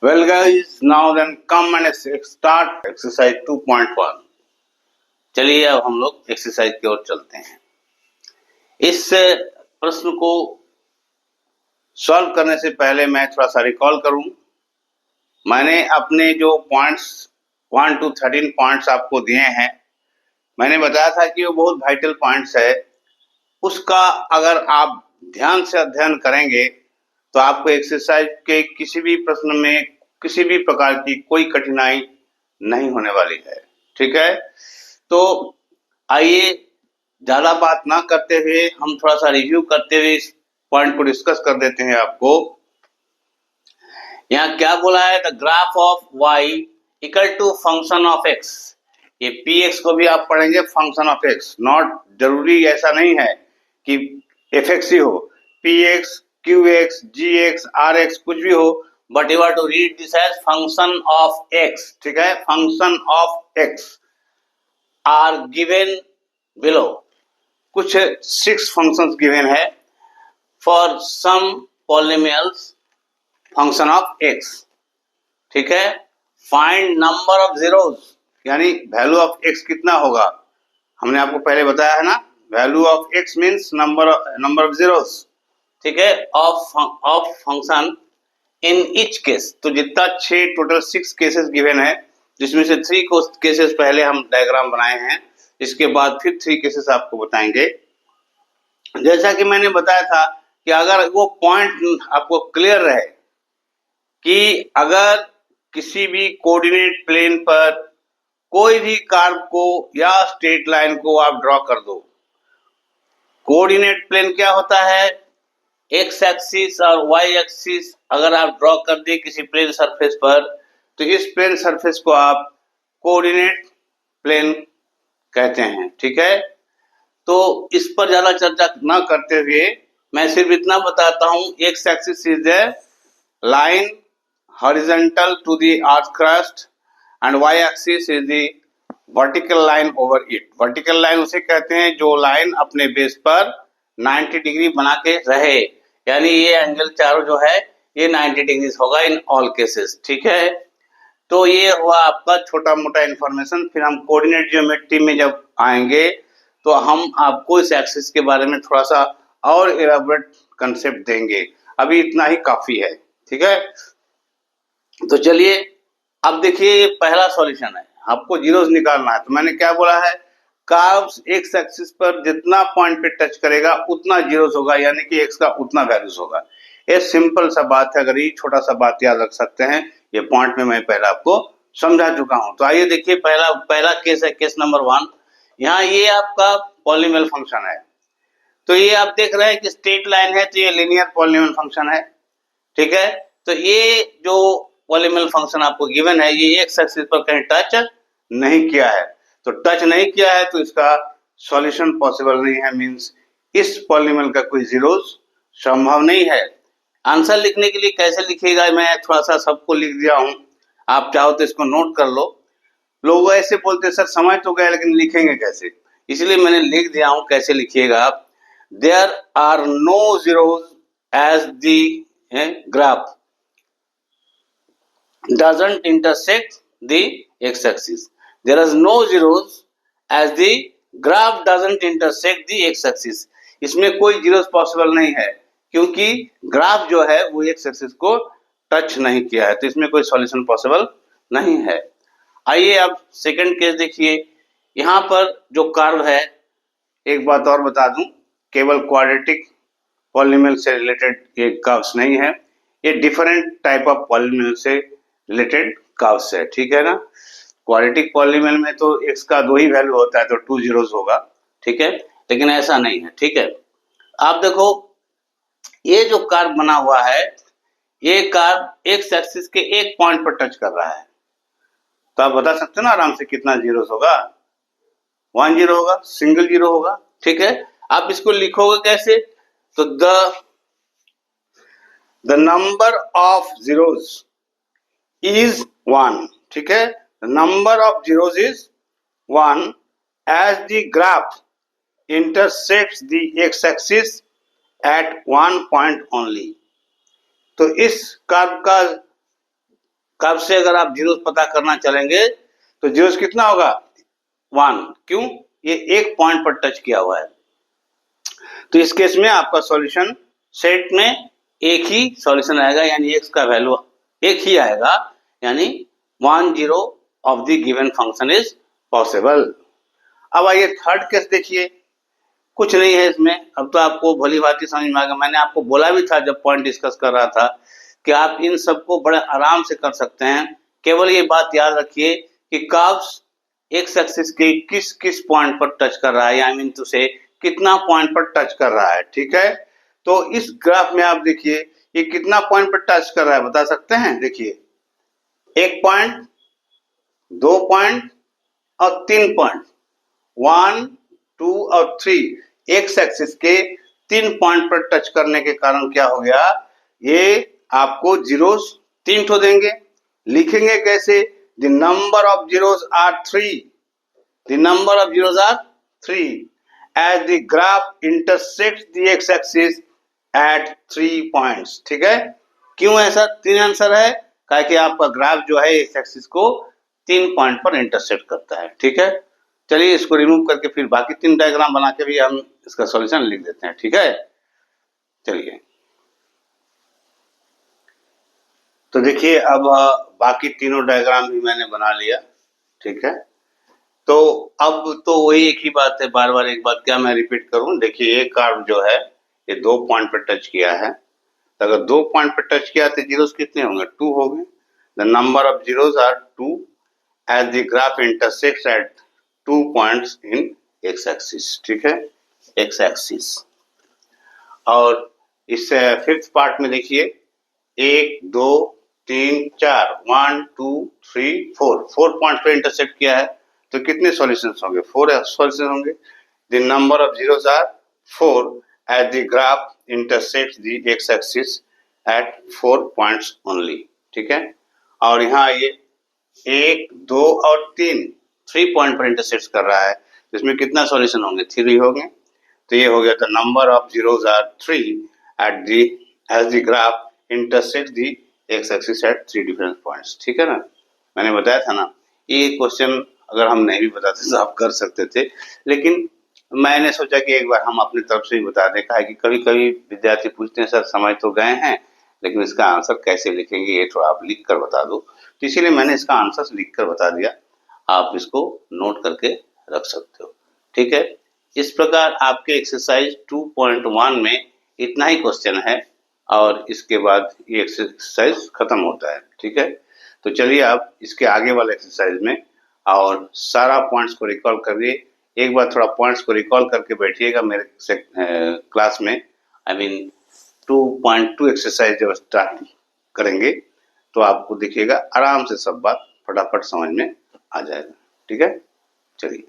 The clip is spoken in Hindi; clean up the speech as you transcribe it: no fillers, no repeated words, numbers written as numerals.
Well guys, now then come and start exercise 2.1। चलिए अब हम लोग एक्सरसाइज की ओर चलते हैं। इस प्रश्न को सॉल्व करने से पहले मैं थोड़ा सा रिकॉल करूं। मैंने अपने जो पॉइंट्स 1 to 13 पॉइंट्स आपको दिए हैं, मैंने बताया था कि वो बहुत वाइटल पॉइंट्स है। उसका अगर आप ध्यान से अध्ययन करेंगे तो आपको एक्सरसाइज के किसी भी प्रश्न में किसी भी प्रकार की कोई कठिनाई नहीं होने वाली है। ठीक है, तो आइए ज्यादा बात ना करते हुए हम थोड़ा सा रिव्यू करते हुए इस पॉइंट को डिस्कस कर देते हैं। आपको यहाँ क्या बोला है, the graph of y equal to function of x। ये px को भी आप पढ़ेंगे फंक्शन ऑफ x, नॉट जरूरी ऐसा नहीं है कि fx ही हो, px qx gx rx कुछ भी हो, but you are to read this as function of x। ठीक है, function of x are given below. कुछ 6 फंक्शंस गिवन है for some polynomials function of x। ठीक है, फाइंड नंबर ऑफ जीरोस, यानी वैल्यू ऑफ x कितना होगा, हमने आपको पहले बताया है ना। Value of x means number of zeros. ठीक है, of function in each case. तो जितना 6 टोटल 6 केसेस गिवन है, जिसमें से 3 केसेस पहले हम डायग्राम बनाए हैं, इसके बाद फिर 3 केसेस आपको बताएंगे। जैसा कि मैंने बताया था कि अगर वो पॉइंट आपको क्लियर रहे कि अगर किसी भी कोऑर्डिनेट प्लेन पर कोई भी कर्व को या स्ट्रेट लाइन को आप ड्रॉ कर दो। कोऑर्डिनेट प्लेन क्या होता है, एक्स एक्सिस और वाई एक्सिस अगर आप ड्रॉ कर दिए किसी प्लेन सरफेस पर, तो इस प्लेन सरफेस को आप कोऑर्डिनेट प्लेन कहते हैं। ठीक है, तो इस पर ज्यादा चर्चा ना करते हुए मैं सिर्फ इतना बताता हूं, x axis is the line horizontal to the earth crust and y axis is the vertical line over it। vertical line उसे कहते हैं जो लाइन अपने बेस पर 90 डिग्री बना के रहे, यानी ये एंगल चारों जो है ये 90 डिग्री होगा इन ऑल केसेस। ठीक है, तो ये हुआ आपका छोटा मोटा इंफॉर्मेशन। फिर हम कोऑर्डिनेट ज्योमेट्री में जब आएंगे तो हम आपको इस एक्सिस के बारे में थोड़ा सा और इलाबोरेट कंसेप्ट देंगे, अभी इतना ही काफी है। ठीक है, तो चलिए अब देखिए ये पहला सॉल्यूशन है, आपको जीरोस निकालना है। तो मैंने क्या बोला है, कर्व्स एक्स एक्सिस पर जितना पॉइंट पे टच करेगा उतना जीरोस होगा, यानी कि एक्स का उतना वैल्यूज होगा। ये सिंपल सा बात है, अगर ये छोटा सा बात याद रख सकते हैं, ये पॉइंट में मैं पहले आपको समझा चुका हूं। तो आइए देखिए पहला केस है, केस नंबर 1। यहाँ ये आपका पॉलिनोमियल फंक्शन है, तो ये आप देख रहे हैं कि स्ट्रेट लाइन है, तो ये लीनियर पॉलिनोमियल फंक्शन है। ठीक है, तो ये जो पॉलिनोमियल फंक्शन आपको गिवन है, ये एक्स एक्सिस पर कहीं टच नहीं किया है। तो टच नहीं किया है तो इसका सॉल्यूशन पॉसिबल नहीं है, मींस इस पॉलिनोमियल का कोई जीरोस संभव नहीं है। आंसर लिखने के लिए कैसे लिखिएगा, मैं थोड़ा सा सबको लिख दिया हूं, आप चाहो तो इसको नोट कर लो। लोग ऐसे बोलते सर समझ तो गए लेकिन लिखेंगे कैसे, इसलिए मैंने लिख दिया हूं कैसे लिखिएगा आप। There are no zeros as the graph doesn't intersect the x-axis। There is no zeros as the graph doesn't intersect the x-axis। इसमें कोई जीरोस पॉसिबल नहीं है क्योंकि ग्राफ जो है वो x-axis को टच नहीं किया है, तो इसमें कोई सॉल्यूशन पॉसिबल नहीं है। आइए अब सेकंड केस देखिए। यहाँ पर जो कर्व है, एक बात और बता दूं, केवल क्वाड्रेटिक पॉलिनोमियल से रिलेटेड ये कर्व्स नहीं है, ये डिफरेंट टाइप ऑफ पॉलिनोमियल से रिलेटेड कर्व्स है। ठीक है ना, क्वाड्रेटिक पॉलिनोमियल में तो x का 2 ही वैल्यू होता है, तो 2 जीरोस होगा। ठीक है, लेकिन ऐसा नहीं है। ठीक है, आप देखो ये जो कर्व बना हुआ है, ये कर्व एक्स एक्सिस के एक पॉइंट पर टच कर रहा है, तो आप बता सकते हो ना आराम से कितना जीरोस होगा। 1 जीरो होगा, सिंगल जीरो होगा। ठीक है, आप इसको लिखोगे कैसे, तो the number of zeros is 1। ठीक है, number of zeros is 1 as the graph intersects the x-axis at one point only। तो इस कर्व का कर्व से अगर आप जीरोस पता करना चलेंगे तो जीरोस कितना होगा 1, क्यों, ये एक पॉइंट पर टच किया हुआ है। तो इस केस में आपका सॉल्यूशन सेट में एक ही सॉल्यूशन आएगा, यानी एक्स का वैल्यू एक ही आएगा, यानी 1 0 of the given function is possible. अब आइए थर्ड केस देखिए, कुछ नहीं है इसमें, अब तो आपको भली भांति समझ में आ गया। मैंने आपको बोला भी था जब पॉइंट डिस्कस कर रहा था कि आप इन सबको बड़े आराम से कर सकते हैं। केवल ये बात याद रखिए कि कर्व्स एक्स एक्सिस के किस किस पॉइंट पर टच कर रहा है, आई मीन टू से कितना पॉइंट पर टच कर रहा है, ठीक है। तो इस ग्राफ में आप देखिए ये कितना पॉइंट पर टच कर रहा है, बता सकते हैं? देखिए 1 पॉइंट, 2 पॉइंट और 3 पॉइंट, 1 2 और 3 एक्स एक्सिस के 3 पॉइंट पर टच करने के कारण क्या हो गया, ये आपको जीरोस 3 ठो देंगे। लिखेंगे कैसे? The number of zeros are 3, the number of zeros are 3 as the graph intersects the x axis at 3 points, ठीक है। क्यों ऐसा 3 आंसर है? काहे कि आपका ग्राफ जो है एक्स एक्सिस को 3 पॉइंट पर इंटरसेक्ट करता है, ठीक है। चलिए इसको रिमूव करके फिर बाकी 3 डायग्राम बना के भी हम इसका सॉल्यूशन लिख देते हैं, ठीक है। चलिए तो देखिए अब बाकी तीनों डायग्राम भी मैंने बना लिया, ठीक है। तो अब तो वही एक ही बात है, बार बार एक बात क्या मैं रिपीट करूं। देखिए एक कर्व जो है ये 2 पॉइंट पर टच किया है, तो अगर 2 पॉइंट पर टच किया तो जीरोस कितने होंगे? 2 होंगे। The number of zeros are 2 as the graph intersects at 2 points in x axis, ठीक है, एक्स एक्सिस। और इस फिफ्थ पार्ट में देखिए 1 2 3 4 1 2 3 4 पॉइंट पे इंटरसेक्ट किया है, तो कितने सॉल्यूशंस होंगे? 4 सॉल्यूशन होंगे। The number of zeros are 4 as the graph intersects the x axis at 4 points only, ठीक है। और यहाँ ये 1 2 और 3 पॉइंट पर इंटरसेक्ट कर रहा है, तो इसमें कितना सॉल्यूशन होंगे? 3 होंगे। तो ये हो गया the number of zeros are 3 at the as the graph intersects the x axis at 3 different points, ठीक है ना। मैंने बताया था ना, ये क्वेश्चन अगर हम नहीं भी बताते तो आप कर सकते थे, लेकिन मैंने सोचा कि एक बार हम अपनी तरफ से ही बता दें। कहा कि कभी कभी विद्यार्थी पूछते हैं सर समझ तो गए हैं लेकिन इसका आंसर कैसे लिखेंगे, ये थोड़ा आप लिख कर बता दो। तो इसीलिए मैंने इसका आंसर लिख कर बता दिया, आप इसको नोट करके रख सकते हो, ठीक है। इस प्रकार आपके एक्सरसाइज 2.1 में इतना ही क्वेश्चन है और इसके बाद ये एक्सरसाइज खत्म होता है, ठीक है। तो चलिए आप इसके आगे वाले एक्सरसाइज में और सारा पॉइंट्स को रिकॉल करिए। एक बार थोड़ा पॉइंट्स को रिकॉल करके बैठिएगा मेरे क्लास में, आई मीन 2.2 एक्सरसाइज जब स्टार्ट करेंगे तो आपको देखिएगा आराम से सब बात फटाफट समझ में आ जाएगा, ठीक है। चलिए।